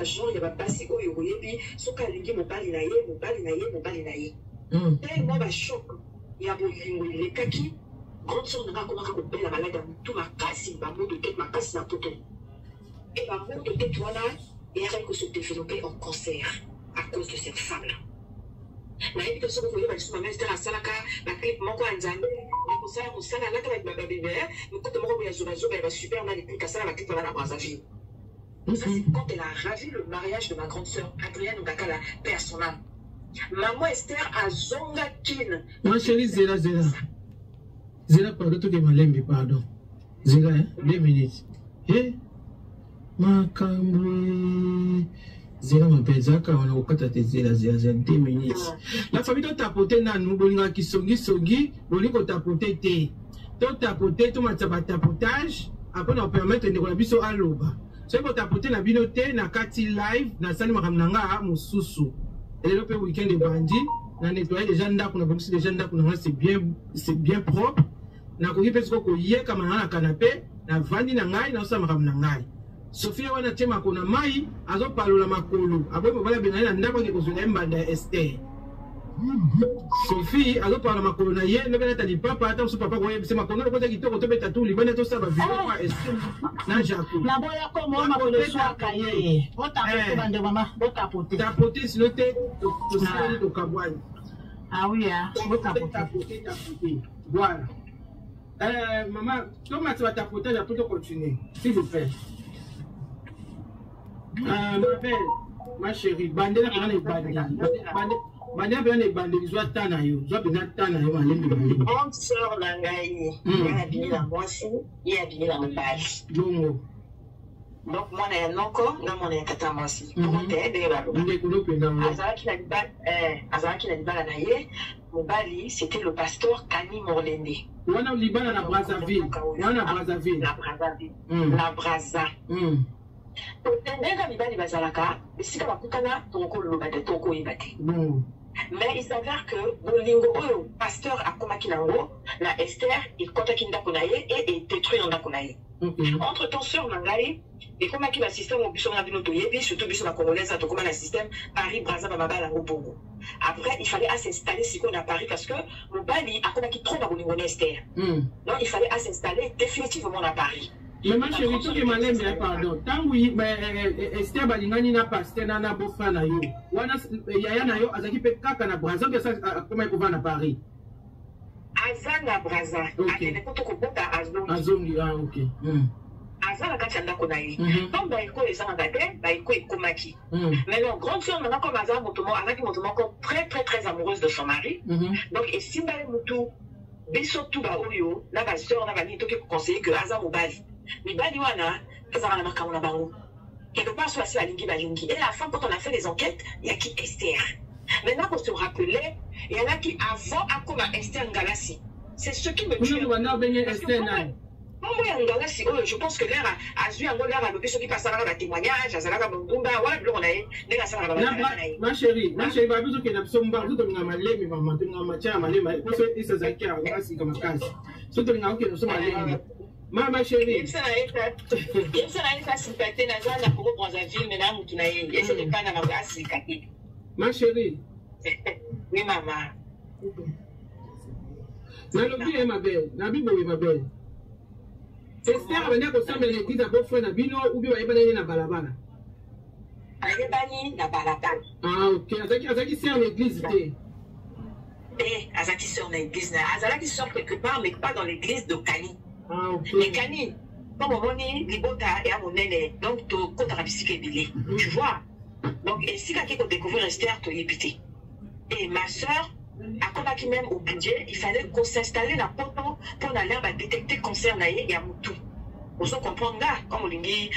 genre il y a basi oyo yebi soka lingi mobali na ye tellement ba choc ya bolingo le kaki grande sœur n'a comment ka bella malade tout ma casse ba mot de tête ma casse na poto et ba mot de tête voilà et elle que se développer en cancer à cause de cette femme là na yebi que ce que vous voyez ba suma mère à salaka la clip moko nzambe ko sala la ka ba bébé mais quand moko ya zoba ba super na les clips ça la clip là na Brazzaville. Ça, c'est quand elle a ravi le mariage de ma grande sœur, Adrienne Ngakala, père son âme. Maman Esther a zonga kin. Ma chérie, Zéla, pardon, tout est malin, pardon. Zéla, 2 minutes. Eh? Ma cambre. Zéla, ma père, Zaka, on a au kata Zéla, 2 minutes. La famille doit tapoter, nous, bolinga qui songi, bolingo tapoter, tout tapoter, tout ma tapotage, après, on permet de nous biso à l'oba. Si vous tapotez la binote, na kati live, na sali makamnanga mususu. Et le week-end de bandit, na nettoyer les gens d'ak, na bouxi les gens d'ak, c'est bien propre. Na kogi pesko ko ye kamana na canapé, na vandi na ngai, na sa makamnanga. Sophia wana tema kona mai, azo palola makolo. Aboy mobala benai na ndako ke kozula mbanda Esther. Sophie, azo palola makolo na ye, no bena tali papa, ata so papa ko ye bise makolo ko taki to ko tobeta tout libana to sa ba vidéo kwa Esther. Na Jaco. Na boya ko mo makolo so kaye. Bota ko bande mama, bota pote. Tapoter si noté to sali to kabwani. Ah oui ah, bota tapoter. Voilà. Maman, comment tu vas tapoter pour te continuer, s'il vous plaît. Ma belle, ma chérie, bandela kana ne bandela bien ne bandela zo tana yo, zo bien tana yo malembe malembe. Grande sœur na ngai, ya bini la mwasi, ya bini la mobali. Bongo. Donc moi na noko, na mona ya tata mwasi. Pour te aider ba lo. Ndeko lo penda mo. Azalaki na libala na ye, mobali, c'était le pasteur Kani Morlende. Wana libala na Brazzaville. Wana Brazzaville. Na Brazzaville. Na Brazza. Nenga mibali bazalaka, esika bakutana toko loba de toko ibate. Mais il s'avère que bolingo oyo pasteur akomaki nango na Esther il kotaki ndako na ye et détruit ndako na ye. Entre temps sœur nangai et komaki ba système au biso na bino to yebi surtout biso na congolaise to koma na système Paris Brazza ba mabala ngo bongo. Après il fallait s'installer siko na Paris parce que mobali akomaki trop na bolingo na Esther. Donc il fallait s'installer définitivement na Paris. Mais ma chérie, tout est malin, mais pardon. Tant oui, Esther balingani na pasteur na bofa na yo. Wana yaya na yo azaki pe kaka na Brazza que ça comment il va na Paris. Azana Brazza. Okay. Azongi ah OK. Azana kati ndako na ye. Donc ba iko ezana date, ba iko ekomaki. Mais non, grande sœur maintenant comme Azana motomo, anaki motomo très amoureuse de son mari. Donc et simbale mutu biso tu ba oyo na ba sœur na ba ni toki conseiller que Azana mobali. Mibali wana ezana na makamuna bango. Quelque part soit la lingi balingi. Et à la fin quand on a fait les enquêtes, il y a qui Esther. Maintenant qu'on se rappelait, il y en a qui avant à comme Esther Ngalasi. C'est ce qui me tue. Je pense que l'air a vu un l'air à l'objet qui passe à la témoignage, à la Bondumba, voilà, on a ma chérie, va vous que la sombre, tout le monde malé, mais maman, tout le monde tient à malé, mais pour ce qui est à la comme casse. Tout le monde qui nous sommes allés. Ma chérie, il s'en sympathie dans la pour Brazzaville, mais là, tu n'as et c'est pas dans la base. Ma chérie. Oui, maman. Nalobi ma belle, Nabibo ma belle. Esther venait au sein de l'église à beau frère Nabino ou bien il va na balabala. Ayebani na balabala. Ah OK, azaki sert l'église té. Azaki sort dans l'église, Azaki sort quelque part mais pas dans l'église de Kani. Ah OK. Mais Kani, comme on dit libota et amonene, donc to kota rabisike bilé. Tu vois? Donc et si quelqu'un découvrir Esther to yébité. Et ma sœur à qui même au budget, il fallait qu'on s'installe dans le poto pour aller détecter le cancer et à Moutou. Vous comprenez là, comme on dit,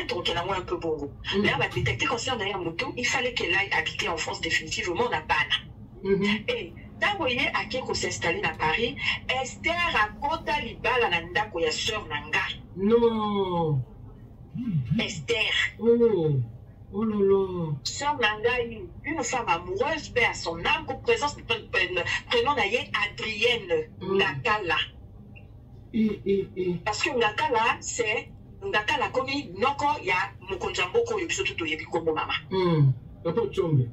donc elle a un peu bon. Mais on va détecter le cancer à Moutou, il fallait qu'elle aille habiter en France définitivement à Bana. Et quand vous voyez à qui qu'on s'installe à Paris, Esther a kota libala nanda ko ya sœur nanga. Non. Esther. Oh là là. Sœur Nanga, une femme amoureuse, paix à son âme, qu'au présence, prénom d'ailleurs Adrienne Ngakala. Parce que Ngakala, c'est ngaka la komi noko ya mokonjamboko yebiso tuto yebi kombo mama. Papa Chombe.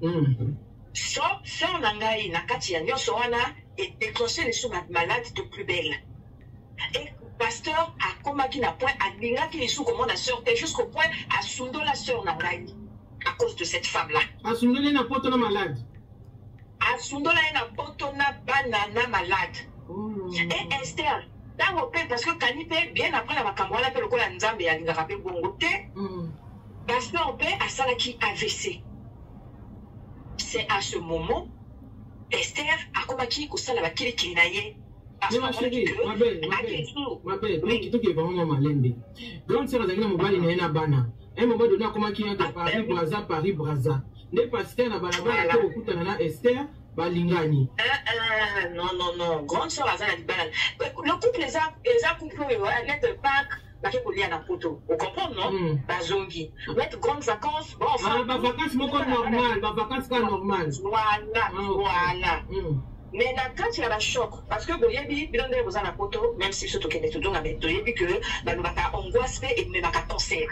Sœur nangai na kati ya nyonso wana et déclenché les sous malades de plus belle. Et pasteur a komaki na point a ningaki les sous comment la sœur jusqu'au point à sundo la sœur nangai à cause de cette femme là. A sundo na poto na malade. A sundo na poto na banana malade. Et Esther parce que Kanipe bien après la makambo la pelo ko la nzambe ya lingaka pe bongo te. Pasteur P a salaki AVC. C'est à ce moment, Esther a combattu que ça la bakili kinaye. Ma belle, oui, tout est vraiment malembe. Donc, c'est la mobile na bana. Un moment donné, comment qui est Paris Braza. Les pasteurs na balabala ko okutana na Esther balingani. Non, grande sœur Azana di banane. Le couple les a couple net pack vous comprenez, non? Bazongi. Mettre grandes vacances, bon, enfin. Vacances, normal, vacances normal. Voilà. Mais quand il y a un choc, parce que vous avez vu, vous avez un photo, même si c'est tout qui est tout dans la méthode, vous avez vu que vous avez angoisse et même un cancer.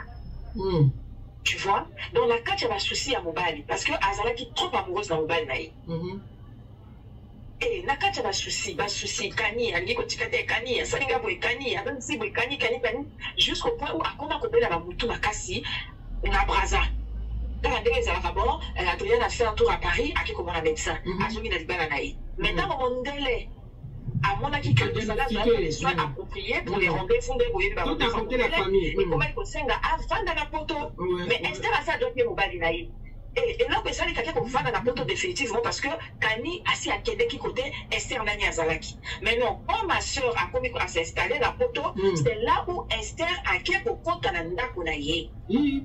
Tu vois? Donc, quand il y a un souci à Mobali, parce que Azala qui est trop amoureuse dans Mobali, et nakati ba souci kani ali ko tikate kani salinga boy kani même si boy kani jusqu'au point où akona ko bela ba mutu makasi na Braza dans la dernière zala bon Adrien a fait un tour à Paris à qui comme un médecin azumi na libana naï maintenant mon délai à mon avis que ça là les soins appropriés pour les rendez-vous de boy ba tout à côté la famille et comment il faut senga avant dans la photo mais Esther a ça doit bien mobile naï. Et là, ça les quelqu'un qu'on va dans la photo définitivement parce que Kani a si à Québec côté Esther Nani Azalaki. Mais non, quand ma soeur a commis à s'installer la photo, c'est là où Esther a quelque compte à l'anda qu'on a yé. Tu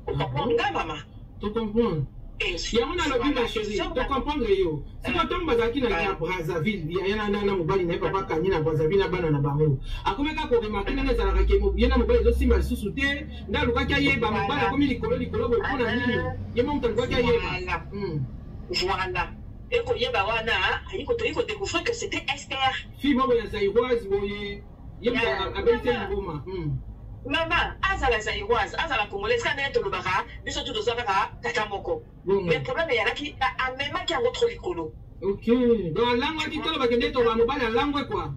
comprends, maman? Tu comprends? Il y a un lobby, ma chérie. Tu comprends, yo? Si tu tombes à Brazzaville, il y a un mobile, n'est pas Kani à Brazzaville, à Banana Barreau. À combien de temps, remarquez, il y a un raquet, il y a un mobile aussi mal sous-souté, dans le Wakaye, Bamaba, comme il collait, pour la ligne. Il y a mon temps Wakaye. Voilà. Et qu'on y a Bawana, il faut découvrir que c'était Esther. Fille, moi, il y a Zaïroise, il y a un Boma. Maman, Azala Zaïroise, Azala Congolaise, quand elle est au Bara, nous sommes tous au Bara, Tatamoko. Mais le problème, il y a qui a même qui a autre licolo. Ok. Donc, la langue qui te va gagner ton mobile, la langue quoi?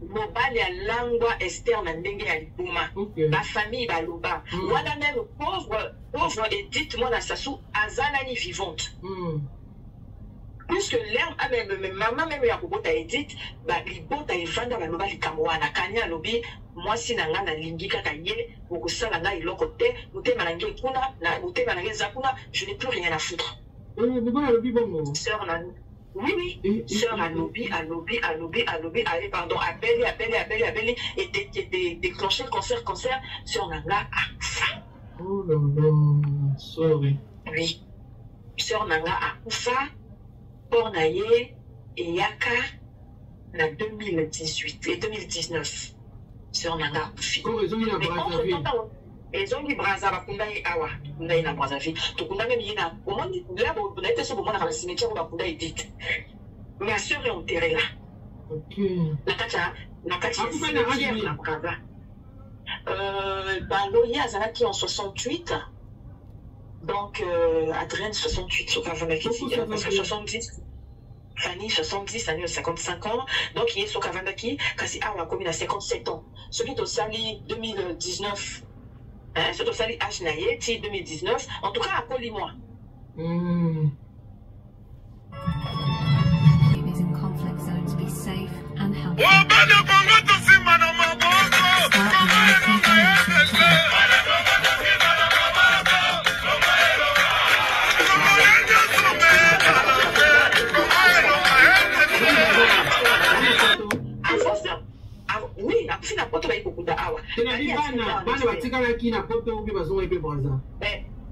Mobile, la langue Esther Nandenge à Libuma. La famille Baloba. Voilà même pauvre Edith, moi, la Sassou, Azalani vivante. Puisque l'herbe, même maman, même ya kubota Edith, libota evanda baloba likamwa na kanya lobi, moi si nanga na lingi kaka ye, okusala nga iloko te, mutema nange kuna, na mutema nange zakuna, je n'ai plus rien à foutre. Sœur na, oui, sœur alobi, allez, pardon, appelez, et déclencher cancer, sœur nanga a kufa. Oh là là, sorry. Oui, sœur nanga a kufa. Pornaye et Yaka en 2018 et 2019. Sœur Nanga Koufi. Ils ont dit Braza, Bakundaï Awa, Kundaï na Brazzaville. Tout Kundaï Mina. Au moins, là, vous n'avez pas ce moment dans le cimetière où Bakundaï dit. Ma sœur est enterrée là. Ok. Nakacha, cimetière na Braza. Loya Azalaki en 68. Donc, Adrien 68, sauf avant la fille, parce que 70, Fanny 70, Annie 55 ans, donc il est sur Kavandaki, Kasi Awa commune à 57 ans. Celui de Sali 2019, celui de Sali Ashnaye, 2019, en tout cas, appelez-moi. Oui, après la poto va y beaucoup d'awa.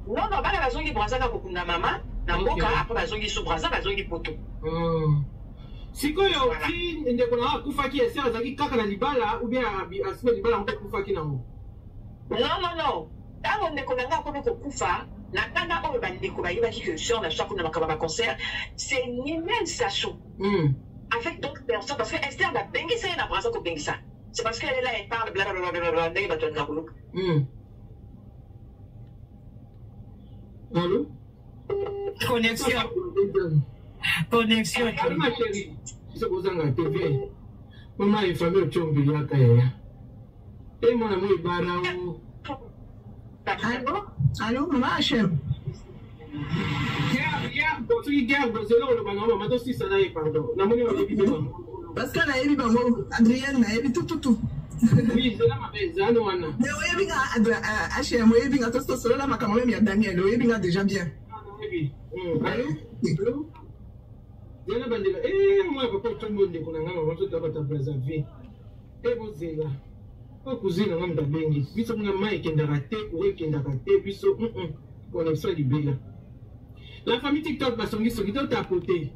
Non, bana bazongi Braza na beaucoup na maman, na boka après bazongi sous Braza, bazongi poto. Sikoyo ti ndeko na kufa ki ese azaki kaka na libala ou bien asiko libala mpe kufa ki nango. Non. Tango ndeko na nga ko kufa, na kanda o bandeko ba yibaki que sur na chaque na makaba concert, c'est Nimel Sacho. Avec d'autres personnes parce que Esther na bengisa na Braza ko bengisa. C'est parce qu'elle est là, elle parle, blablabla, elle va te dire. Allô? Connexion. Connexion. Ma chérie, c'est pour ça que la TV. Maman est famille au Tchombi, il y a Kaya. Et mon ami est barao. Allô? Allô, maman Hachem. Parce que naebi bango Adrienne naebi tout. Oui, c'est là ma belle wana. Mais oyebi nga Hachem oyebi nga to solo la makambo même ya Daniel oyebi nga déjà bien. Allô? Yana bandela moi papa tout le monde ko nanga maman tout abata préserver. Bozela. Ko kuzina ngamba bengi. Biso kuna mai kendaka te, ko kendaka te biso connexion libéla. La famille TikTok va sonner sur l'idée à côté.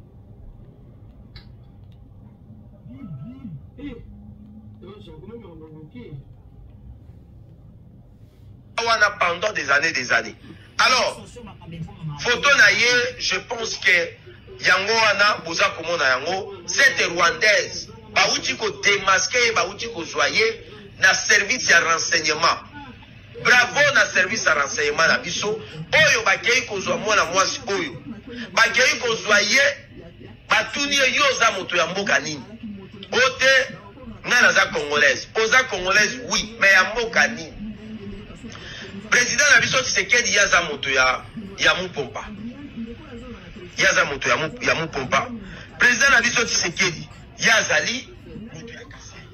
Pendant des années. Alors, photo naïe, je pense que Yango Ana, Boza Komona Yango, cette Rwandaise, Baouti ko démasquer, Baouti ko joyer, na service ya renseignement. Bravo na service ya renseignement na biso. Oyo bakei ko zwa mwana mwasi oyo. Bakei ko zwa ye, batuni yo za moto ya mboka nini. Ote, ngana za congolaise. Oza congolaise, oui, mais ya mboka nini. Président na biso Tshisekedi ya za moto ya Mupompa. Ya za moto ya Mupompa. Président na biso Tshisekedi ya zali moto ya Kasai.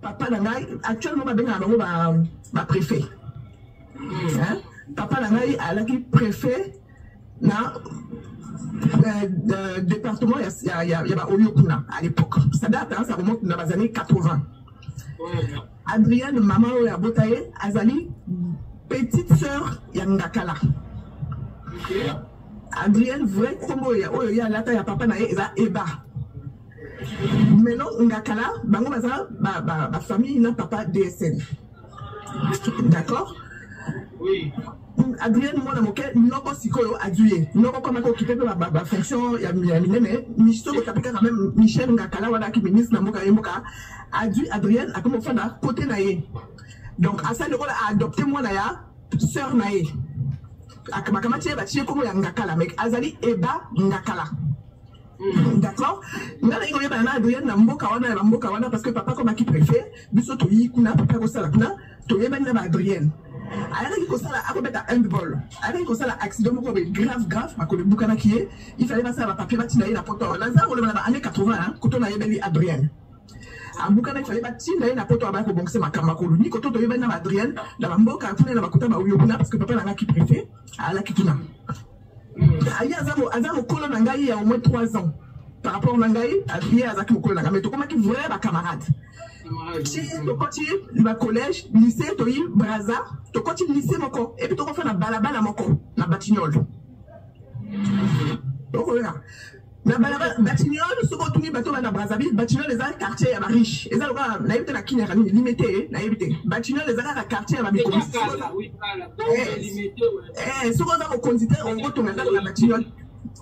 Papa Nangai, actuellement, ma préfet. Papa Nangai, elle est préfet dans le département, il y a Oyokuna à l'époque. Ça date, ça remonte dans les années 80. Adrienne, maman de Botaye, Azali, petite sœur Yangakala. Adrienne, vrai combo, il y a la taille, papa Nangai, Eba. Maintenant, Ngakala, bango baza ba famille na papa DSN. D'accord? Oui. Adrienne moi na moke noko sikoyo aduye. Noko koma ko occuper ba fonction ya minene, misto ko tapika quand même Michel Ngakala wala ki ministre na moka yemoka. Adrienne a comme fana côté na ye. Donc asa le rôle a adopté moi na ya sœur na ye. Akama tie ba tie comme ya Ngakala mais azali Eba Ngakala. D'accord? Adrienne na mboka wana parce que papa comme qui préfère biso to yi kuna papa ko sala kuna to yeba na Adrienne alors il ko sala akobeta handball alors il ko sala accident moko grave ma ko le bukana qui est il fallait passer à papier batina na poto na za ko le na année 80 hein ko to na yebeli Adrienne a bukana il fallait batina na poto ba ko bongse makamba ko ni ko to yeba na Adrienne na mboka kuna na bakuta ba uyo kuna parce que papa na qui préfère ala kituna. Azamo kolo nangai il y a au moins 3 ans. Par rapport à Nangai, Adrien Azaki Mokolo Nangai, mais tu comme qui vrai ma camarade. Tu continues le collège, lycée, tu es Braza, tu continues lycée moko, et puis tu refais la balabala moko, la batignole. Donc voilà. La balabala batignole, ce qu'on tourne bateau na Brazzaville, batignole les autres quartiers ya riche. Et ça le gars, na yebite na kinera ni limité, na yebite. Batignole les autres quartiers ya biko. Oui, limité. Ce qu'on a au condité, on va tourner dans la batignole.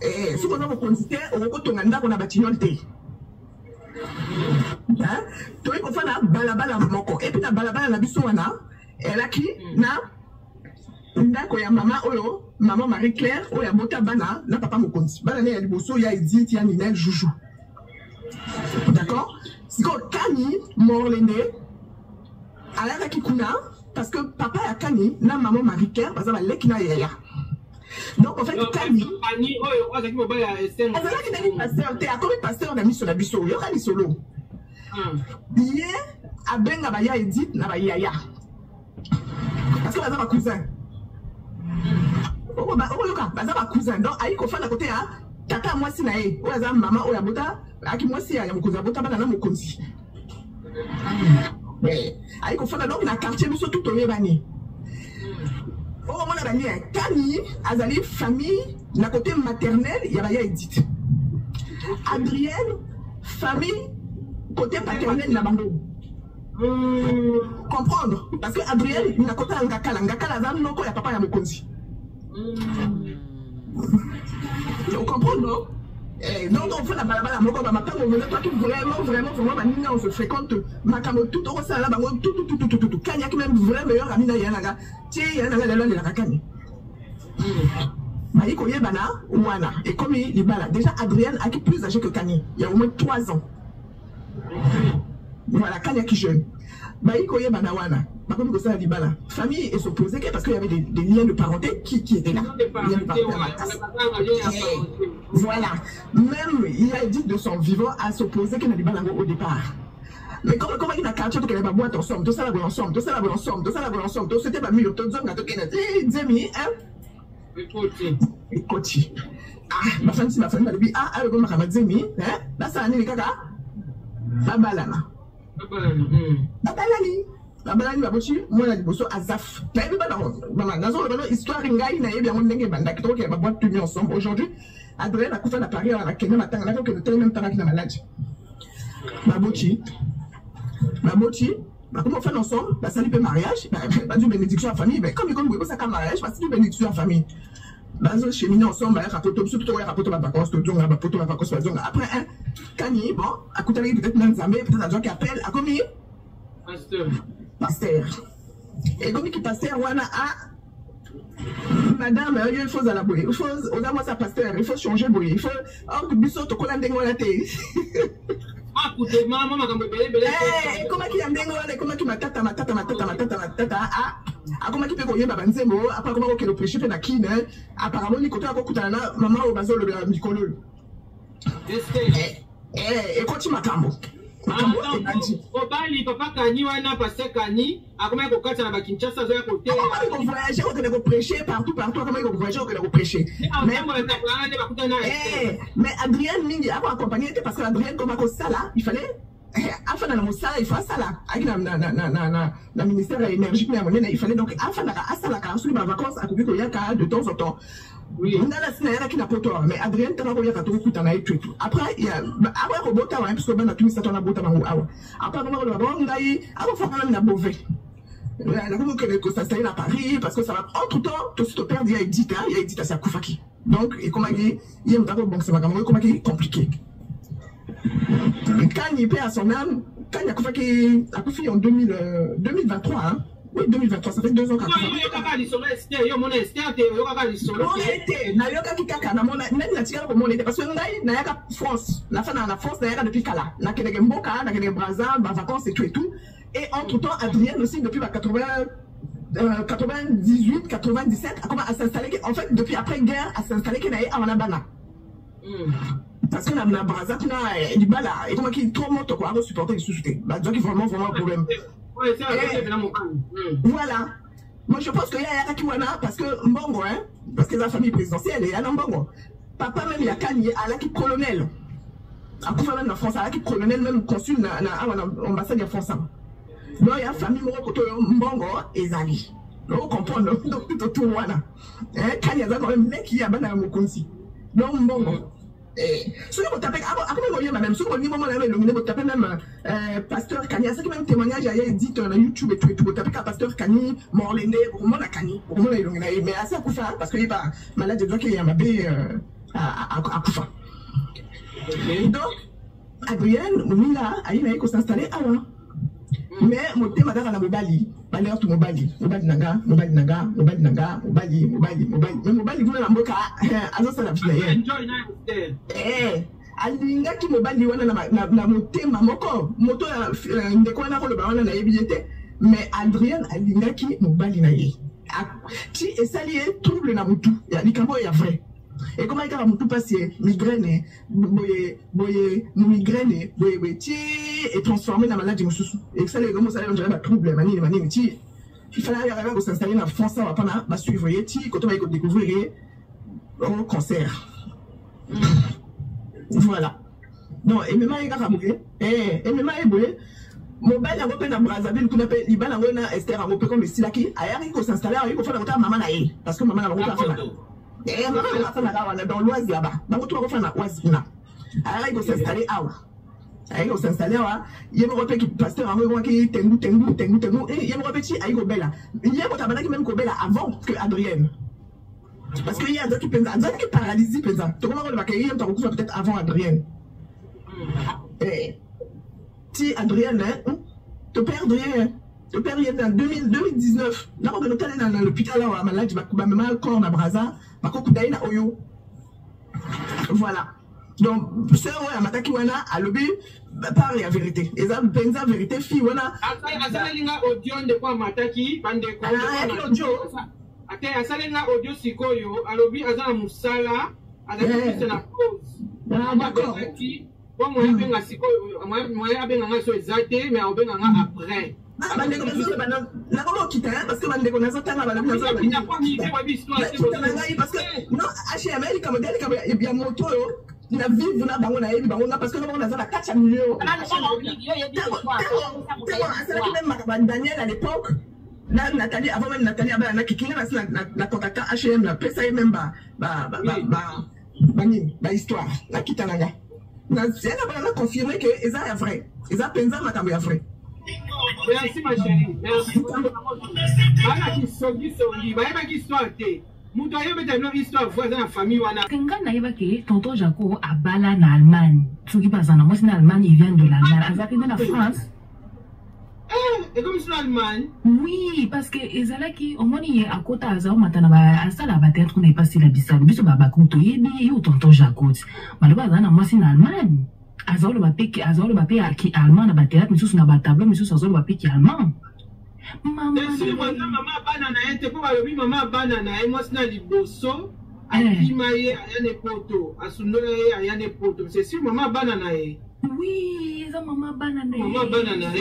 Ce qu'on a au condité, on va tourner dans la batignole té. Hein? Tu es qu'on fait la balabala moko. Et puis la balabala na biso wana, elle a qui na ndako ya mama oyo, maman Marie-Claire, oyo bota bana, na papa mokonzi. Bana ne ya liboso ya Edith ya Ninel Joujou. D'accord? Si ko Kani Morlende, ala ki kuna parce que papa ya Kani na maman Marie-Claire parce que leki na yaya. Donc en fait Kani oyo azaki mobaya SN. Azala ki na pasteur, te akomi pasteur na miso na biso, yo ka lisolo. Biye abenga ba ya Edith na ba yaya. Parce que baza ba cousin. Baza ba cousin donc ayi ko fana côté ha tata mwasi na ye oya mama oya bota aki mwasi ya mokonzi bota bana na mokonzi ayi ko fana donc na quartier biso tout oyebani o mona bani Kani azali famille na côté maternel ya ba ya Edith Adrienne famille côté paternel na bango. Comprendre parce que Adrienne na côté Ngakala za noko ya papa ya mokonzi. Vous comprenez, non? Donc on fait la balabala, on se fréquente, Makamo tout au sein là, tout, Kanya qui même vrai meilleur ami Yanaga, Maïko Yebana, Ouana, et comme il bala, déjà Adrien a qui plus âgé que Kanye, il y a au moins 3 ans. Voilà, Kanya qui jeune. Maïko Yebana, Ouana, Makomi Gosa Libala, famille est s'opposée parce qu'il y avait des liens de parenté qui étaient là. Voilà, même il a dit de son vivant à s'opposer qu'il n'a pas au départ. Mais comment il a quartier qu'il a boîte ensemble, tout ça la ensemble, tout ça la ensemble, tout ça la ensemble, tout c'était pas mieux, tout ça a tout Demi, hein? Écoute, ma famille m'a dit, elle m'a dit, hein? Là, ça a été caca. Babalana. Babalani babochi, moi la liboso azaf. Mais pas dans maman, dans histoire ngai na yebi amon ndenge banda kitoko ke ba boîte tenue ensemble. Aujourd'hui, Adrien a couffé à Paris à la Kenya matin, on a fait que le tel même temps qu'il est malade. Babochi, comment on fait ensemble? Bah ça lui fait mariage, bah du bénédiction à famille, mais comme il ça comme mariage, parce que du bénédiction à famille. Bah on cheminer ensemble, bah rapoto, surtout ouais rapoto la vacances, tout le monde rapoto la vacances, après un Kanye, bon, à côté peut-être même Zambé, peut-être un gens qui appelle, à combien? Pasteur. Et comme qui pasteur, voilà, madame, il faut à la bouille, il faut, on moi ça pasteur, il faut changer bouille, il faut, oh, que bisous, tu connais des la tête. Ah, écoutez, maman, comment qui a des comment qui m'a tata, comment qui peut courir ma banzemo, après comment que le prêcher fait la kine, apparemment, il côté à Kokutana, maman au bazo le Nicolo. Et quand tu m'as cambo. Obali papa Kani wana pasteur Kani akoma ko kata na Kinshasa zo ya côté on voyager on va prêcher partout comment on voyager on va prêcher mais Adrien Mingi a accompagné parce que Adrien comme à ça là il fallait afin dans mon ça il faut ça là avec la ministère de l'énergie il fallait donc afin à ça là quand sur les vacances à couper koyaka de temps en temps. Oui, on a la scène qui n'a pas tort, mais Adrien t'as envoyé à tout coup t'en as eu tout. Après il y a après robot t'as parce que ben a tout mis ça ton abota mango awa. Après comment le bon d'ailleurs avant faire quand même la beauvais. La comment que ça s'est à Paris parce que ça va entre temps tout ce père il y a édité à sa Koufaki. Donc et comment il y a un tableau bon c'est vraiment comment il est compliqué. Quand il paie à son âme, quand il y a Koufaki a Koufi en 2023 hein. Oui, 2023, ça fait 2 ans qu'on a fait. Parce que France, la fin de la France, depuis Kala, na Kenegemboka, na Kenebraza, vacances et tout. Et entre-temps, Adrien aussi, depuis 98, 97, a commencé à s'installer. En fait, depuis après-guerre, à s'installer à Wanabana. Parce que la Braza, il y a et comment qui trop monte quoi, à supporter les sous-soutés. Bah, donc, il y a vraiment un problème. Voilà. Moi, je pense qu'il y a Yakiwana parce que Mbongo, hein, parce que la famille présidentielle, il y a Mbongo. Papa, même, il y a Kanye, à qui colonel. À quoi même la France, à qui colonel, même consul, à l'ambassade de France. Donc, il y a famille Mbongo et Zali. Donc, on comprend, donc, tout le monde. Kanye, il y a quand même mec qui a ban à Mokonsi. Donc, Mbongo. Si vous tapez, même, si vous tapez même Pasteur Kani, c'est même témoignage, il y a dit sur YouTube et tout, vous tapez Pasteur Kani, Morlende, pour moi la Kani, pour moi la mais assez à Koufa, parce qu'il est pas malade de doigts qu'il y a un bébé à Koufa. Donc, Adrien, Moumila, Aïna, il faut s'installer à là. Mais mon thème à la Mobali, Balère tout Mobali, Mobali Naga, mais Mobali, vous la moka, alors ça la vie. Alinga qui Mobali, na moté, mamoko, moto, de quoi on a le baron na yébilité, mais Adrien, Alinga qui Mobali naïe. Qui est salié, trouble na moutou, il y a des cambo, il y a vrai. Et comment il y a tout passé, migraine, migraine, et transformé dans la maladie. Et ça, les gars, ça on dirait un trouble, il fallait arriver à s'installer dans la France, on va suivre, quand on va découvrir un concert. Voilà. Donc, et même, il y a un bouquet, et même, il y a mobile yango pe na Brazzaville kuna pe libala ngo na Esther yango pe comme silaki ayari ko s'installer ayari ko faire la maman na ye parce que maman na ngo fa na maman na fa na kawana dans l'Oise là-bas bango to ko fa na Oise kuna ayari ko s'installer awa ayari ko s'installer awa yemo ko pe ki pasteur yango ki tengu et yemo ko pe ti ayari ko bela yemo tabana ki même ko bela avant que Adrienne Parce qu'il y a d'autres qui pensent, d'autres qui paralysent, tu comprends peut-être avant Adrienne. Si Adrienne, tu perds rien. Tu perds rien en 2019. Là, on est allé dans l'hôpital, là, on a malade, même mal corps na Braza, ma cocu na Oyo. Voilà. Donc, c'est vrai, à Mataki Wana, à l'obé, par la vérité. Et ça, la vérité, fille, Wana. Asalenga audio de quoi Mataki, bande quoi. Ah, audio. Ate asalenga audio sikoyo, alobi azana musala, azana na pause. Ah, d'accord. Bon, moi, je benga sikoyo, moi, benga nga so exacté, mais on benga nga après. Ah, bande ko nazo bana, na ko kita parce que bande ko nazo tanga bana nazo. Il n'y a pas mis quoi histoire, parce que non, HML comme modèle comme il y a moto na vivre na bango na yebi bango na parce que on a za 4 millions. Même Daniel à l'époque, là Nathalie avant même Nathalie abana kikina na contactant HM na pesa même ba histoire na kitananga. Na c'est na confirmer que ça est vrai. Ça pensa makambo ya vrai. Merci ma chérie. Merci. Bana ki sogi, ba yeba ki histoire te. Muto ayebe te no histoire voisin na famille wana. Kenga na yeba ke tonton Jaco abala na Allemagne. Soki bazana moi c'est na Allemagne, il vient de l'Allemagne. Azaki dans la France. Et comme c'est en Allemagne? Oui, parce que ezalaki au moins il à côté azao matana ba asala ba théâtre qu'on est passé la bisalo. Biso ba kunto yebi yo tonton Jaco. Maloba zana moi c'est en Allemagne. Azao le bapeki qui allemand na ba théâtre, miso na ba tableau, miso azao le bapeki allemand. Maman. Si maman banana ete po balobi maman banana e moi c'est na liboso. Akimaye ayane poto, asunola ye ayane poto. C'est si maman banana e. Oui, ça maman banana. Maman banana e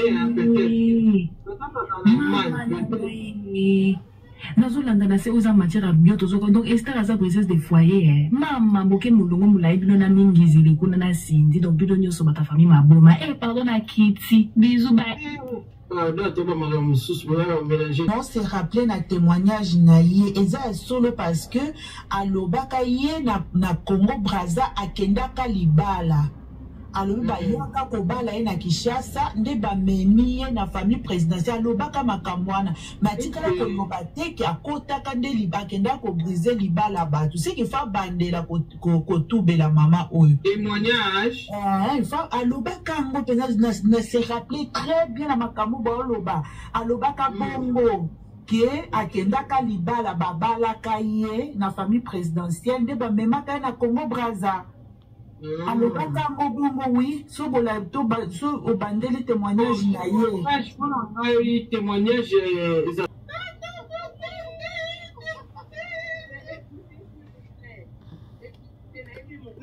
peut-être. Nazolanda na se oza matière à bio tozoko donc Esther aza princesse de foyer mama boke mulungu mulai bino na mingi zile kuna na sindi donc bino nyoso bata famille maboma pardon na Kitty bisous bye. On s'est rappelé na témoignage na ye eza solo parce que alobaka ye na Congo Brazza akendaka libala alobi bayaka kobala ye na Kinshasa nde bamemi ye na famille présidentielle alobaka makambo wana matikala koloba te ke akotaka nde akenda kobrise libala bato seki fa bandela kotubela mama oyo témoignage fa alobaka yango mpenza na se rappele très bien na makambo baoloba alobaka bongo ke akendaka libala babalaka ye na famille présidentielle nde bamemaka ye na Congo Brazza. Alors, quand on oui, sur au bandé témoignage, témoignage.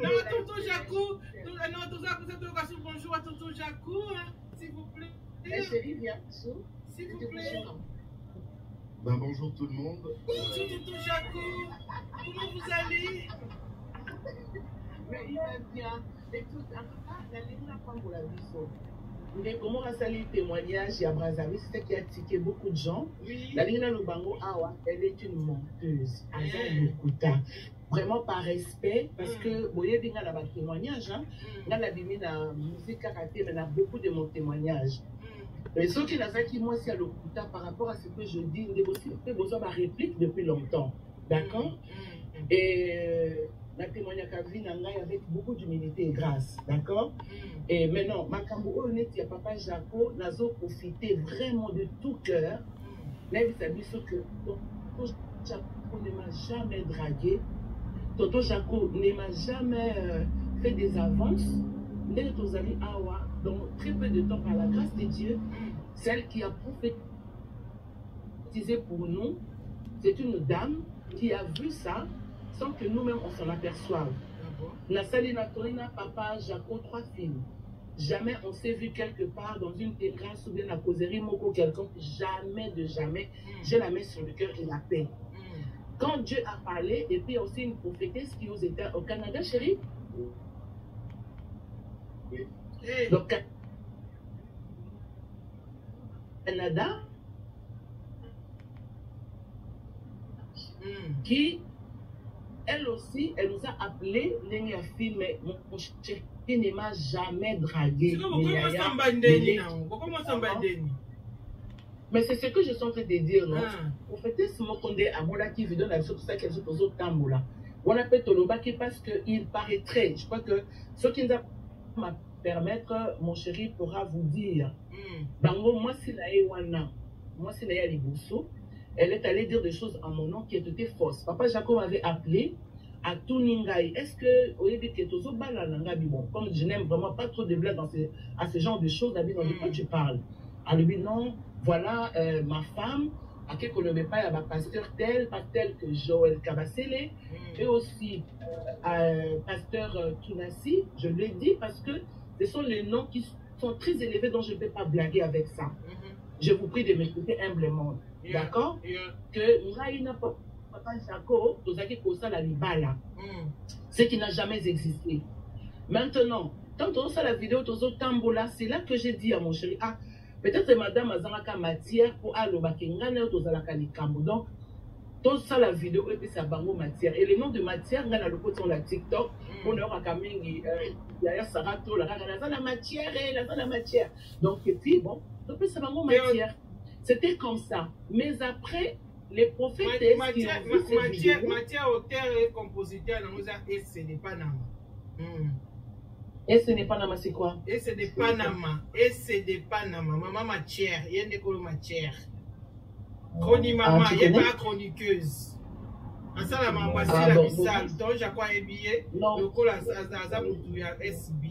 Non, tonton Jacou, bonjour à tonton Jacou, s'il vous plaît. S'il vous plaît. Ben, bonjour tout le monde. Bonjour tonton Jacou, comment vous allez? Mais il va bien. Écoute, en tout cas, la ligne n'a pas pour la vie. Mais comment on a sali témoignage à Brazzaville, c'est qui a tiqué beaucoup de gens. Oui. La ligne Lubango Awa, elle est une menteuse. Elle est vraiment par respect, parce que, vous voyez, il y a un témoignage. Il y a la musique karaté, mais il y a beaucoup de mon témoignage. Mais ce qui n'a pas qui moi, c'est à l'Okuta par rapport à ce que je dis, il y a aussi besoin de ma réplique depuis longtemps. D'accord? Et. La témoignage à vie avec beaucoup d'humilité et grâce, d'accord? Et maintenant, Makambo honnête, il y a papa Jaco, n'a profité vraiment de tout cœur. Même ça dit que Tonton Jaco ne m'a jamais dragué, Tonton Jaco ne m'a jamais fait des avances. N'est Tozali Awa, donc très peu de temps par la grâce de Dieu, celle qui a prophétisé pour nous, c'est une dame qui a vu ça. Sans que nous-mêmes on s'en aperçoive. Nassali Natorina, papa, Jaco, 3 filles. Jamais on s'est vu quelque part dans une terrasse ou bien la causerie Moko quelconque. Jamais de jamais. J'ai la main sur le cœur et la paix. Quand Dieu a parlé, et puis aussi une prophétesse qui aux États au Canada, chérie. Oui. Donc, Canada, qui elle aussi, elle nous a appelé les filles, mais mon chéri ne m'a jamais dragué. Mais c'est ce que je suis en train de dire, non? Au fait, c'est mon condé à moi qui vidéo dans tout ça, quelque chose aux autres temps là. On appelle Tolobaki parce qu'il paraîtrait, je crois que ce qui nous a permettre, mon chéri pourra vous dire. Bango, moi, si la Ewana, moi, si la Liboso, elle est allée dire des choses en mon nom qui étaient fausses. Papa Jacob m'avait appelé à tout Ningaï. Est-ce que, au lieu de bon, comme je n'aime vraiment pas trop de blagues à ce genre de choses, de quoi tu parles? Alors, lui, non, voilà, ma femme, à qui qu'on ne met pas, il y a pasteur tel, pas tel que Joël Kabasele, et aussi pasteur Tunasi, je l'ai dit parce que ce sont les noms qui sont très élevés, donc je ne peux pas blaguer avec ça. Je vous prie de m'écouter humblement. D'accord? Que Ngai n'a pas Papa Jaco, Tozaki Kosa la Libala. Ce qui n'a jamais existé. Maintenant, quand on sait la vidéo, Tozo Tambola, c'est là que j'ai dit à mon chéri, ah, peut-être madame Azanaka matière pour Alobakengane ou Tozalaka Likambo. Donc, tout ça la vidéo et puis ça bango matière. Et le nom de matière, on a le côté sur la TikTok, on a Kamingi, derrière Sarato, la matière, la matière. Donc, et puis bon, donc ça bango matière. C'était comme ça. Mais après, les prophètes. Matière, auteur et compositeur, et ce n'est pas Nama. Et ce n'est pas Nama, c'est quoi? Et ce n'est pas Nama. Et ce n'est pas Nama. Maman matière, il y a une école matière. Chroni maman, il n'y a pas chroniqueuse. Ça la maman, c'est la bissale. Donc, j'ai quoi habillé? Le col à SB.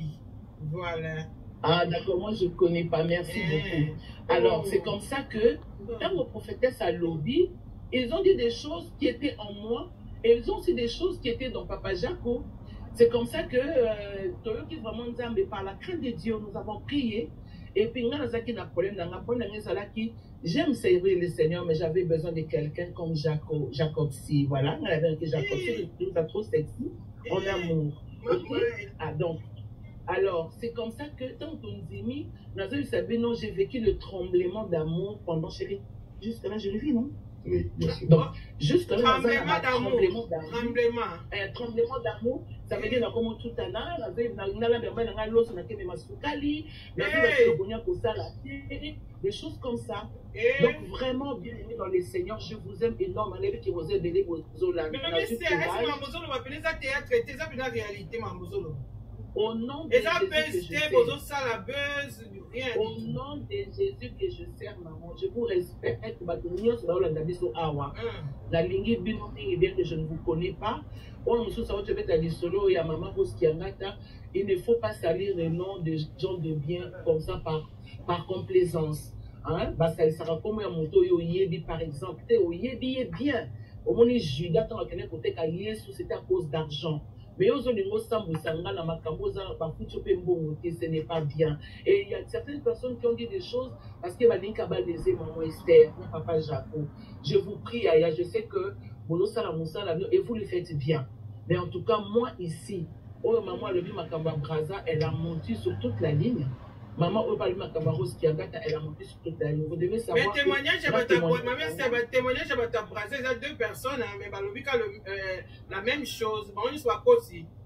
Voilà. Ah, d'accord, moi je ne connais pas, merci beaucoup. Alors, c'est comme ça que, quand vos prophétesses à lobby, ils ont dit des choses qui étaient en moi, et ils ont aussi des choses qui étaient dans Papa Jaco. C'est comme ça que, qui vraiment dit, par la crainte de Dieu, nous avons prié. Et puis, j'aime servir le Seigneur, mais j'avais besoin de quelqu'un comme Jacob si. Voilà, Jacob si, il est trop sexy, en amour. Okay? Ah, donc, alors, c'est comme ça que, tant qu'on dit, non, j'ai vécu le tremblement d'amour pendant, chérie, jusqu'à là, je le vis, non? Oui, bien sûr. Donc, jusqu'à là, tremblement d'amour. Un tremblement d'amour, ça veut dire comme tout à l'heure, des choses comme ça. Donc, vraiment, bien aimé dans les Seigneurs, je vous aime énormément. Qui vous aime, au nom de Jésus que je sers, maman, je vous respecte. La ligne bien que je ne vous connais pas. Il ne faut pas salir le nom des gens de bien comme ça par complaisance. Hein? Parce que ça sera comme un moto Yebi par exemple. Yebi est bien. Au moins, Judas, c'était à cause d'argent. Mais ce n'est pas bien. Et il y a certaines personnes qui ont dit des choses parce que maman Esther, Papa Jaco. Je vous prie, Aya, je sais que et vous le faites bien. Mais en tout cas, moi ici, maman elle a monté sur toute la ligne. Maman, elle a monté sur toute la ligne. Vous devez savoir. Mais témoignage à Braza, il y a deux personnes, mais la même chose.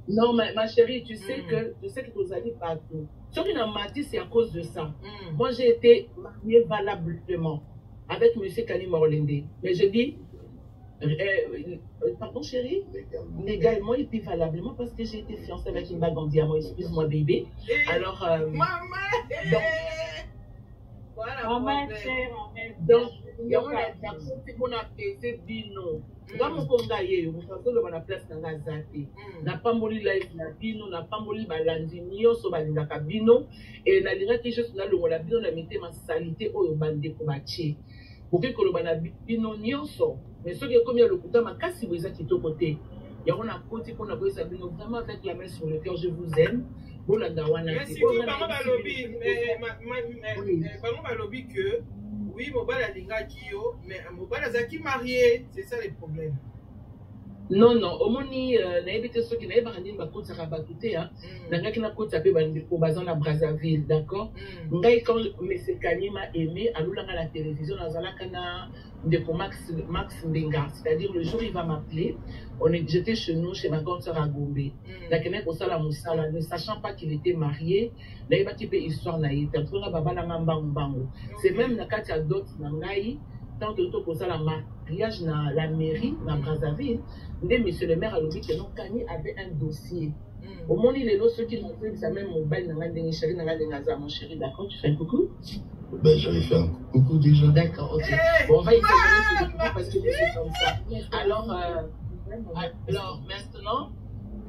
Non, mais ma chérie, tu sais que vous allez partout. Ce qui m'a menti, c'est à cause de ça. Moi, j'ai été mariée valablement avec M. Kani Morlende. Mais je dis, pardon chérie, légalement et puis valablement parce que j'ai été fiancée avec une bague en diamant. Excuse-moi, bébé. Alors, donc, il y a une personne qui a fait Bino. Dans mon congaye, vous savez, le la place dans la zate. N'a pas mouru life na Bino, n'a pas mouru balandi, nio so balindaka Bino. Et na lira quelque chose là, le la Bino na mette ma salité au bande ko bache. Pour que le bana Bino nio so. Mais ce qui est comme il y a le couteau, ma casse, vous êtes au côté. Il y a un côté qu'on a besoin de Bino, vraiment avec la main sur le cœur, je vous aime. Merci beaucoup, maman Balobi que oui, Mobile a Linga Kyo, mais Mobile a Zaki marié, c'est ça le problème. Non, non. Au moni, n'habite ceux qui n'avaient pas rendu ma côte à rabatouté, hein. N'a qu'à côte à payer pour bazan à Brazzaville, d'accord? Ngai quand M. Kani m'a aimé, à l'oulang à la télévision, dans la cana de Max Ndenga. C'est-à-dire, le jour il va m'appeler, j'étais chez nous, chez ma grande sœur à Gombe. La Kenya Kosala Moussala, ne sachant pas qu'il était marié, là il va quitter histoire naïe. T'as trouvé baba la mbango. C'est même la Katia Dot Nangaï. Tant que tout ça, la mariage dans la mairie, dans Brazzaville, monsieur le maire a dit que non, Kani avait un dossier. Au moment où il est là, ceux qui m'ont fait, ça même mobile, mon chéri, d'accord, tu fais un coucou? Ben, j'avais fait un coucou déjà. D'accord, ok. Bon, on va y faire parce que c'est comme ça. Alors, maintenant,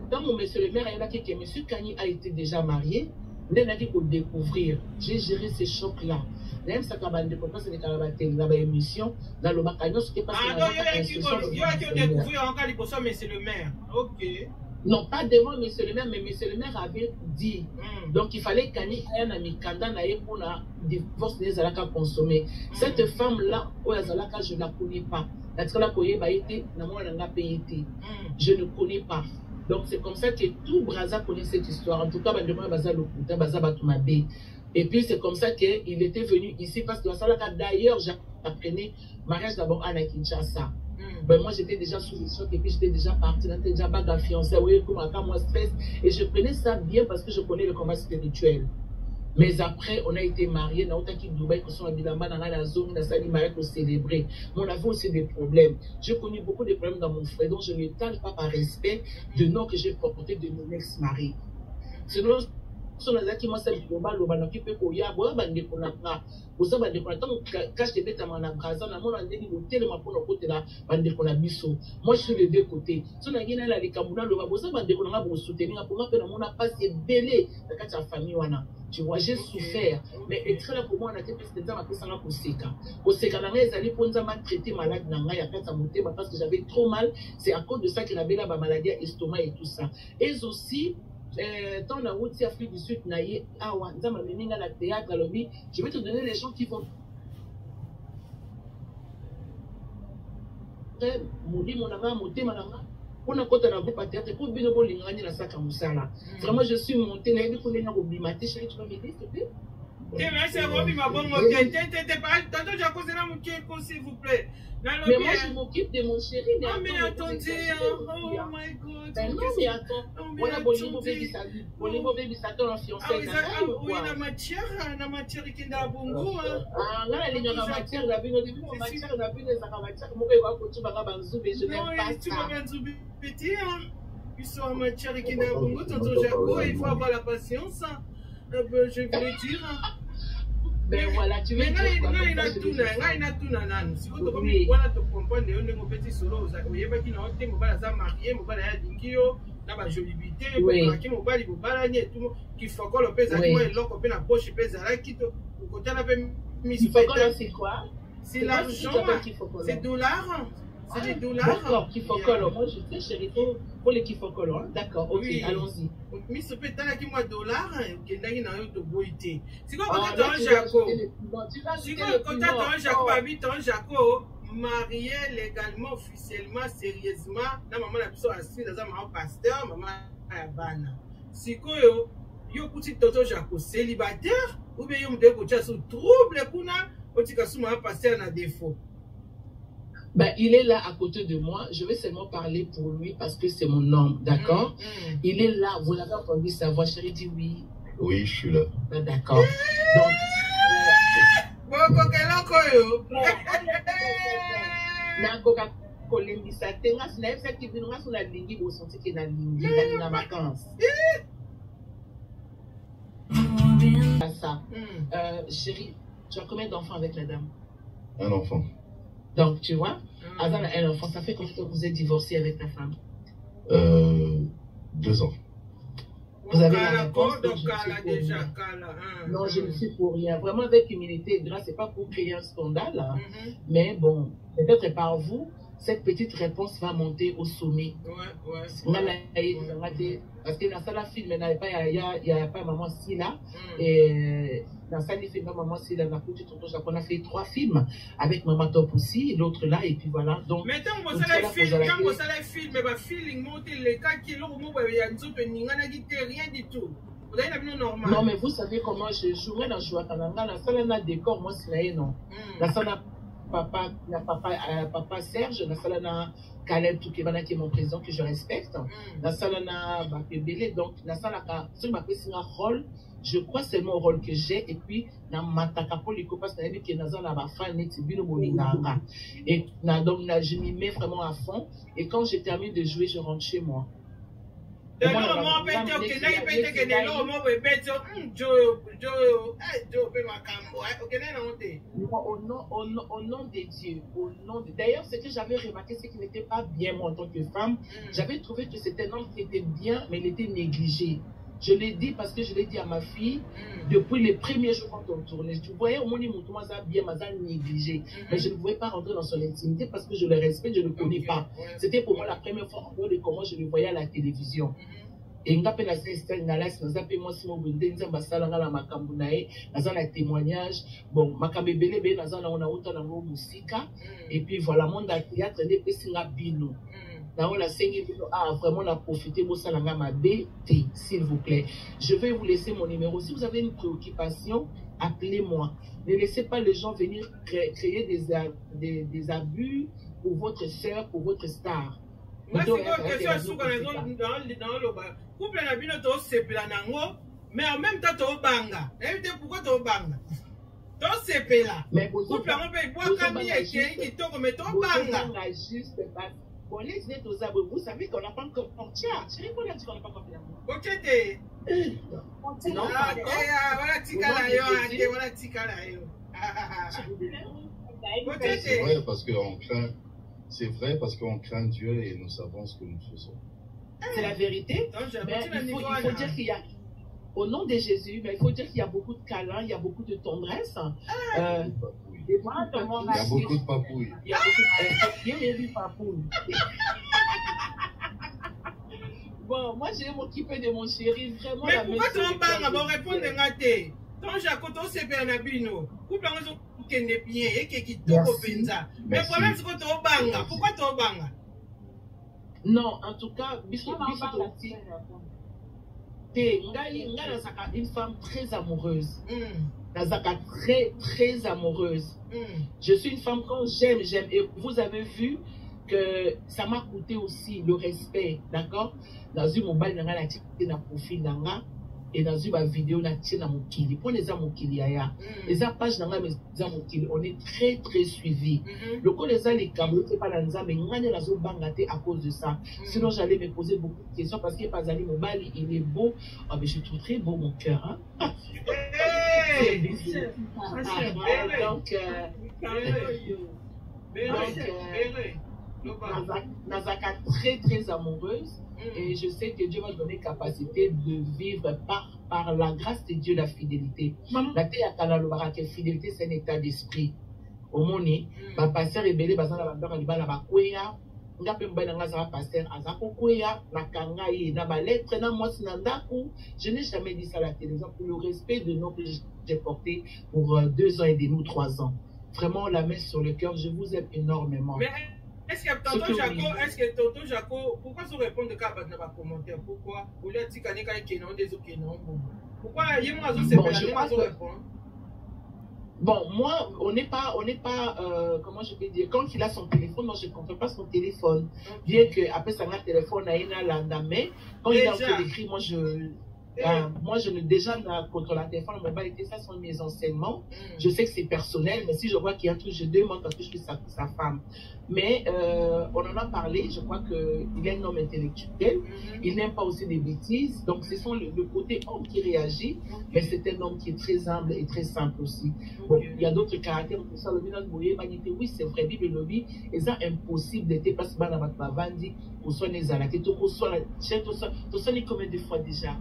quand mon monsieur le maire a dit que monsieur Kani a été déjà marié, il a dit pour découvrir. J'ai géré ces chocs-là. Même ça, quand on découvre, c'est des émissions dans le Bacagnon, ce qui est passé dans il y a qui découvrir encore les personnes, mais c'est le maire. Ok. Non, pas devant monsieur le maire, mais monsieur le maire avait dit. Donc, il fallait qu'il y ait un ami candidat pour la divorce des Zalaka consommer. Cette femme-là, je ne la connais pas. Je ne connais pas. Donc, c'est comme ça que tout Brazza connaît cette histoire. En tout cas, et puis, c'est comme ça qu'il était venu ici parce que d'ailleurs, j'apprenais mariage d'abord à la Kinshasa. Ben, moi, j'étais déjà sous le choc et puis j'étais déjà partie, j'étais déjà pas fiancée. Oui, comme moi, stress. Et je prenais ça bien parce que je connais le combat spirituel. Mais après, on a été mariés, on a quitté Dubaï, on a dans la zone, on a marié pour célébrer. Mais on avait aussi des problèmes. J'ai connu beaucoup de problèmes dans mon frère, donc je ne tente pas par respect de nom que j'ai porté de mon ex-mari. Sinon, so na zaki mwasa biloba loba na kipe ko ya boya bande ko na ka bosa bande ko na tant cache de beta na braza na mona ndeni hotel ma pona côté là bande ko na biso. Moi je suis les deux côtés. So na ngina la likamuna loba bosa bande ko na bo soutenir pour moi que na mona passe belé na kati ya famille wana. Tu vois, j'ai souffert, mais être là pour moi on a été presque dans ma personne pour seka. Pour seka na ngai zali ponza m'a traité malade na ngai ya kata monter parce que j'avais trop mal, c'est à cause de ça que la bela ba maladie à estomac et tout ça. Et aussi dans la route Afrique du Sud, la théâtre, je vais te donner les gens qui vont vraiment je suis montée là, tu vas m'aider s'il te plaît? S'il vous plaît. Mais moi je m'occupe de mon chéri. Mais attendez, oh my god. Non mais attends, voilà Bolimbo baby ça ton fiancé. Oui, la matière qui est dans bongo. Ah là la ligne de matière la bino de matière la bino ça matière mo ba ko tu banga banzube je n'aime pas ça. Tu vas banzube petit hein. Ils sont en matière qui est dans bongo tonton Jaco, il faut avoir la patience. Je voulais dire. Ben voilà, tu veux dire quoi? Il a tout nan. Si vous te voilà te comprendre de mon petit solo, vous voyez pas qu'il n'a pas mobile à marié, mobile à dingio, na ba jolibité, qui mobile mobile tout qui faut que le pèse à moi et l'autre na poche pèse à qui to côté na fait mise c'est quoi? C'est l'argent, c'est dollars. C'est des dollars. D'accord, Kifokolo. Moi, je sais, chérie, pour les Kifokolo. D'accord, ok, allons-y. Mais ce peut être qui moi dollars, qui est dans une boîte. Si vous avez un Jaco, si vous avez un Jaco, habite un Jaco, marié légalement, officiellement, sérieusement, la maman a besoin assise dans un pasteur, maman a ban. Si vous avez un petit toto Jaco célibataire, ou bien vous avez un trouble, vous avez un pasteur à défaut. Ben, il est là à côté de moi. Je vais seulement parler pour lui parce que c'est mon homme, d'accord? Il est là. Vous l'avez entendu sa voix, chérie, dit oui. Oui, je suis là. Ben, d'accord. Donc, chérie, tu as combien d'enfants avec la dame? Un enfant. Donc, tu vois, avant un enfant, ça fait combien de temps que vous êtes divorcé avec ta femme? 2 ans. Vous avez la réponse? Non, je ne suis pour rien. Vraiment, avec humilité et grâce, c'est pas pour créer un scandale. Mais bon, peut-être par vous, cette petite réponse va monter au sommet. Parce que dans la film, il n'y a pas maman si là. Et dans ça, il fait maman si là. On a fait 3 films avec Maman Top aussi, l'autre là, et puis voilà. Donc, mais quand vous allez filmer, feeling monte les cas qui l'ont rien du tout. Non, mais vous savez comment je jouerais dans Joua Kananga. Dans ça, on a décor, moi, c'est non. Dans ça, papa Serge, dans ça, on a Caleb Toukebana qui est mon président que je respecte. Dans ça, on a Bapébélé. Donc, dans ça, c'est un rôle. Je crois seulement au rôle que j'ai. Et puis, dans Matakapoliko, parce que je dans un fan, et donc, je m'y mets vraiment à fond. Et quand je termine de jouer, je rentre chez moi. Non, au nom de Dieu, D'ailleurs, ce que j'avais remarqué, c'est qu'il n'était pas bien, moi, en tant que femme. J'avais trouvé que c'était un homme qui était bien, mais il était négligé. Je l'ai dit parce que je l'ai dit à ma fille depuis les premiers jours quand on tournait. Tu voyais au moins bien, négligé. Mais je ne pouvais pas rentrer dans son intimité parce que je le respecte, je ne le connais pas. C'était pour moi la première fois en dehors de comment je le voyais à la télévision. Et on appelle la Estelle Nalas, nous appelons moi Simon Bundé, nous avons la Makambunae, nous avons un témoignage. Bon, Makambébélé, nous avons un musika. Et puis voilà, mon théâtre, n'est pas si rapide. Vraiment, on a profité de ça, s'il vous plaît. Je vais vous laisser mon numéro. Si vous avez une préoccupation, appelez-moi. Ne laissez pas les gens venir créer des abus pour votre soeur, pour votre star. Moi, c'est une question dans le bas. Couple n'a bien c'est planango, mais en même temps, tu es banga. Pourquoi tu es banga? Tu es là. Mais couple n'a pas boire comme il est qui tombe, mais tu es banga. Bon, les idées aux abus, vous savez qu'on n'a pas encore compris. Je ne sais pas qu'on n'a pas compris. Ok, non, voilà, c'est vrai parce qu'on craint. C'est vrai parce qu'on craint Dieu et nous savons ce que nous faisons. C'est la vérité. Mais il faut dire qu'il y a, au nom de Jésus, mais il faut dire qu'il y a beaucoup de câlins, il y a beaucoup de tendresse. Il y a beaucoup de papouilles. Il y a beaucoup de papouilles. Bon, moi j'ai m'occupé de mon chéri, vraiment. Mais pourquoi tu en parles? Bon, répondre à Ngaté. Ton Jacoto c'est Bernabino. Couple en qui est bien et qui tombe au Penza. Mais le problème c'est que tu es au banga. Pourquoi tu es au banga? Non, en tout cas, une femme très amoureuse. Très, très amoureuse. Je suis une femme quand j'aime. Et vous avez vu que ça m'a coûté aussi le respect, d'accord? Dans une mobile, dans un profil, et dans une vidéo, dans mon kili. Pour les amokili, les pages dans les amokili, on est très, très suivis. Le coup, les alikabou, c'est pas dans mais on a zo bangaté à cause de ça. Sinon, j'allais me poser beaucoup de questions parce que pas Ali Mobali, il est beau. Oh, mais je trouve très beau mon cœur. Hein? Donc, Nazaka très très amoureuse et je sais que Dieu va donner capacité de vivre par la grâce de Dieu la fidélité. La fidélité c'est un état d'esprit. Au monde, ma pasteur est belé bazana la bandera libala bakwea ngape mbana ngaza pasteur azako kwea na kangai na ba lettre na moi sinandaku. Je n'ai jamais dit ça à la télévision pour le respect de nos que j'ai porté pour 2 ans et demi ou 3 ans. Vraiment la main sur le cœur, je vous aime énormément. Mais est-ce que Tonton Jaco, pourquoi vous répondez de cas dans les commentaires? Pourquoi vous voulez dire qu'il y a des autres qui n'ont pas? Pourquoi il y a des répondre? Bon, moi, on n'est pas, comment je peux dire, quand il a son téléphone, moi je ne comprends pas son téléphone. Bien que après ça, un téléphone a une landamé. Quand il a fait écrit, moi je ne déjà contre la téléphone mobile, ça sont mes enseignements. Je sais que c'est personnel, mais si je vois qu'il y a un truc, je demande parce que je suis sa femme. Mais on en a parlé, je crois qu'il est un homme intellectuel, il n'aime pas aussi des bêtises, donc ce sont le côté homme qui réagit, mais c'est un homme qui est très humble et très simple aussi. Bon, il y a d'autres caractères, pour ça, oui c'est vrai, Bible lobby, et ça impossible d'être parce que Bavandi, pour soi les alatés, tout soit combien de fois déjà?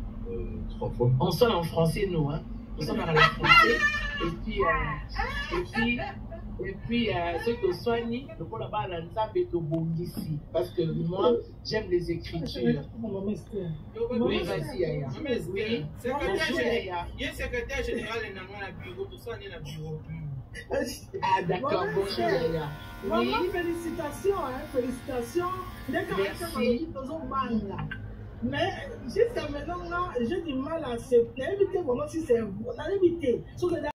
3 fois. On sonne en français, nous, hein. On sonne en français. Et puis Et puis, ceux qui soignent, le pôle là-bas, l'ensemble est au Bongisi. Parce que moi, j'aime les écritures. Oui, vas-y, Yaya. Oui, Il y a un secrétaire général dans le bureau, tout ça, il y a un bureau. Ah, d'accord, bonjour, Yaya. Oui, félicitations, félicitations. Merci. Mais jusqu'à maintenant, j'ai du mal à accepter. Évitez vraiment si c'est vous. On a évité.